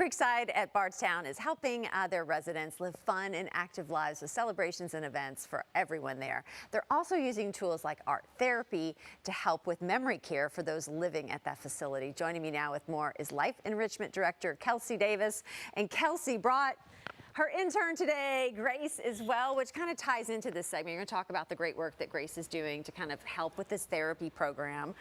Creekside at Bardstown is helping their residents live fun and active lives with celebrations and events for everyone there. They're also using tools like art therapy to help with memory care for those living at that facility. Joining me now with more is Life Enrichment Director Kelsey Davis. And Kelsey brought her intern today, Grace, as well, which kind of ties into this segment. You're going to talk about the great work that Grace is doing to kind of help with this therapy program.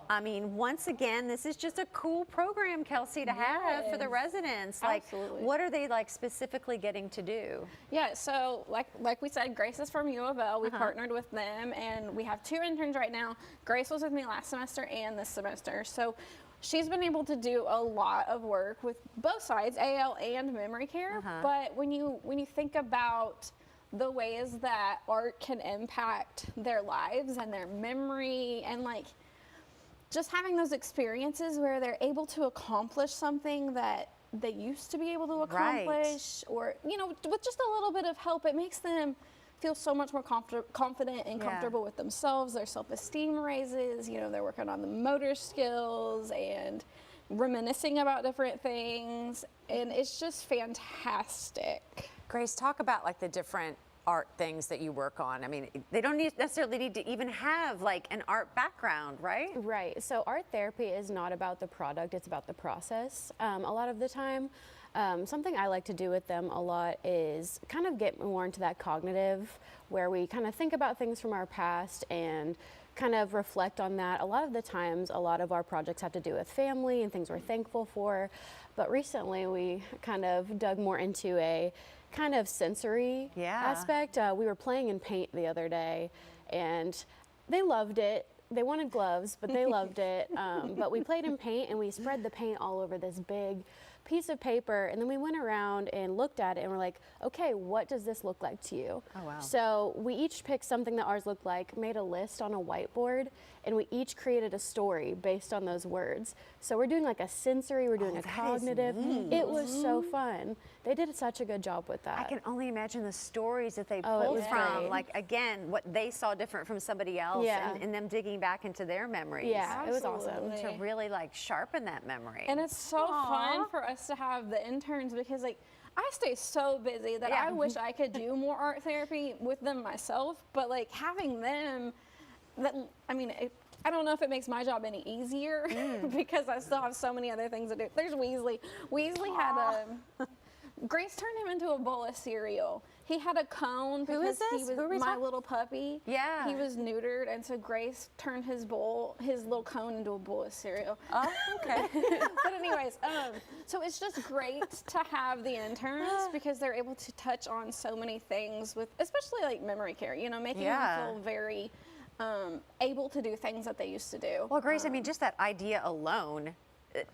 I mean, once again, this is just a cool program, Kelsey, to have for the residents. Like, Absolutely. what are they like specifically getting to do? Yeah, so like we said, Grace is from U of L. We partnered with them, and we have 2 interns right now. Grace was with me last semester and this semester. So she's been able to do a lot of work with both sides, AL and memory care. But when you think about the ways that art can impact their lives and their memory, and like just having those experiences where they're able to accomplish something that they used to be able to accomplish, or, you know, with just a little bit of help, it makes them feel so much more confident and comfortable with themselves. Their self-esteem raises, you know, they're working on the motor skills and reminiscing about different things, and it's just fantastic. Grace, talk about like the different art things that you work on. I mean, they don't necessarily need to even have like an art background, right? Right. So art therapy is not about the product, it's about the process. A lot of the time, something I like to do with them a lot is kind of get more into that cognitive, where we kind of think about things from our past and kind of reflect on that. A lot of the times, a lot of our projects have to do with family and things we're thankful for. But recently, we kind of dug more into a kind of sensory aspect. We were playing in paint the other day, and they loved it. They wanted gloves, but they loved it. But we played in paint, and we spread the paint all over this big piece of paper, and then we went around and looked at it, and we're like, okay, what does this look like to you? Oh, wow. So we each picked something that ours looked like, made a list on a whiteboard, and we each created a story based on those words. So we're doing like a sensory, we're doing a cognitive. It was so fun. They did such a good job with that. I can only imagine the stories that they pulled from, great. like, again, what they saw different from somebody else, and them digging back into their memories. Yeah, it was awesome. To really like sharpen that memory. And it's so fun for us to have the interns, because like I stay so busy that I wish I could do more art therapy with them myself, but like having them, that, I mean, I don't know if it makes my job any easier because I still have so many other things to do. There's Weasley. Weasley had Grace turned him into a bowl of cereal. He had a cone because he was my little puppy. Yeah. He was neutered, and so Grace turned his little cone into a bowl of cereal. Oh, okay. But anyways, so it's just great to have the interns because they're able to touch on so many things with, especially like memory care, you know, making them feel very able to do things that they used to do. Well, Grace, I mean, just that idea alone,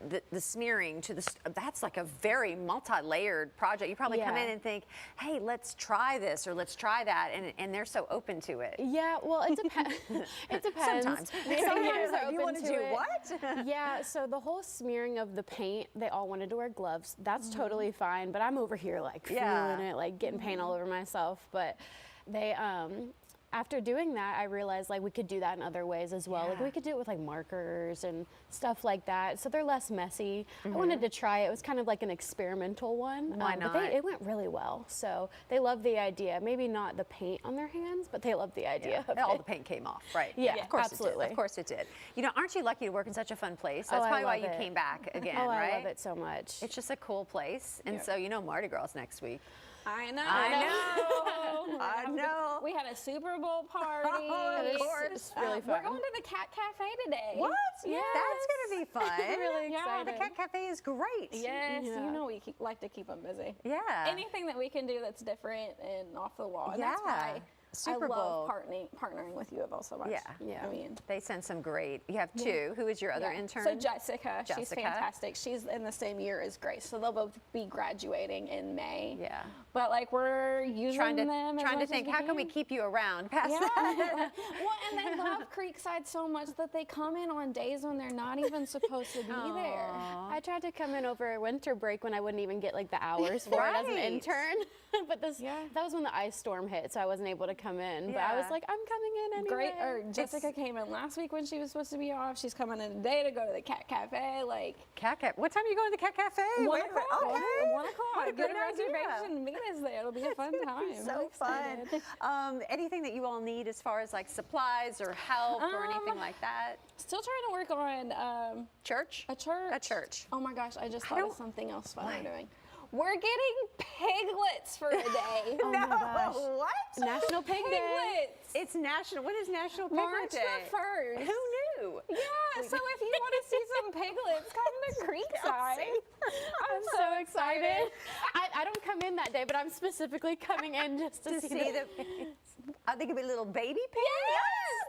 the smearing to that's like a very multi-layered project. You probably come in and think, hey, let's try this or let's try that, and they're so open to it. Yeah, well, it depends. It depends. Sometimes they're open you want to do it. what? Yeah, so the whole smearing of the paint, they all wanted to wear gloves. That's totally fine, but I'm over here like feeling it, like getting paint all over myself. But they, after doing that, I realized like we could do that in other ways as well. Like we could do it with like markers and stuff like that, so they're less messy. I wanted to try it. It was kind of like an experimental one. Why not? But it went really well, so they loved the idea. Maybe not the paint on their hands, but they loved the idea of All it. the paint came off, right? Yeah, of course absolutely. it did. Of course it did. You know, aren't you lucky to work in such a fun place? That's probably why you came back again, right? I love it so much. It's just a cool place, and so you know, Mardi Gras next week. I know. I know. We had a Super Bowl party. Of course. It's really fun. We're going to the Cat Cafe today. What? Yes. That's gonna be fun. Really Yeah, the excited. Cat Cafe is great. Yes, you know we like to keep them busy. Yeah. Anything that we can do that's different and off the wall. And that's why Super I love Bowl. partnering with U of L so much. Yeah. I mean, They send some great. You have 2. Who is your other intern? So Jessica, she's Jessica. fantastic. She's in the same year as Grace, so they'll both be graduating in May. Yeah. But like we're using Trying them to as much as think, how can we keep you around past Yeah. that? Well, and they love Creekside so much that they come in on days when they're not even supposed to be there. I tried to come in over winter break when I wouldn't even get like the hours for it as an Right. intern. But that was when the ice storm hit, so I wasn't able to come come in, but I was Yeah. like, I'm coming in anyway. Great. Or Jessica came in last week when she was supposed to be off. She's coming in today to go to the Cat Cafe. Like Cat Cafe. What time are you going to the Cat Cafe? 1 Wait a minute. o'clock. Okay. 1 o'clock. What a Get a good idea. reservation. Meet us there. It'll be a fun time. So I'm fun. excited. Anything that you all need as far as like supplies or help or anything like that? Still trying to work on Church? a church. A church. Oh my gosh, I just I thought of don't- something else fun What? we're doing. We're getting piglets for a day. Oh my gosh. What? National Pig Day. Piglets. It's national. When is National Piglet March Day? the 1st. Who knew? Yeah, so if you want to see some piglets, come to Creekside. Kelsey. I'm so excited. I don't come in that day, but I'm specifically coming in just to, To see the. I think it'd be little baby pigs. Yes,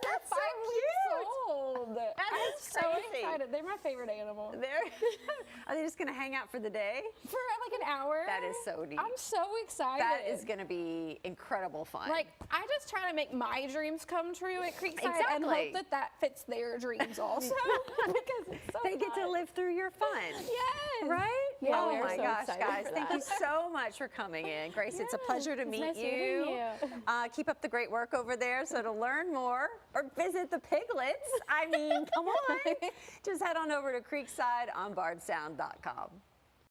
they're that's so 5 cute. weeks old. That I'm is so crazy. excited. They're my favorite animal. Are they just gonna hang out for the day? For like an hour. That is so neat. I'm so excited. That is gonna be incredible fun. Like, I just try to make my dreams come true at Creekside and Exactly. hope that that fits their dreams also. because it's so they get to fun. live through your fun. Yes. Right? Yeah, oh we are my so gosh, excited guys. for Thank that. you so much for coming in. Grace, it's a pleasure to meet nice you. meeting you. Keep up the great work over there. So to learn more or visit the piglets, I mean, come on. Just head on over to Creekside on Bardstown.com.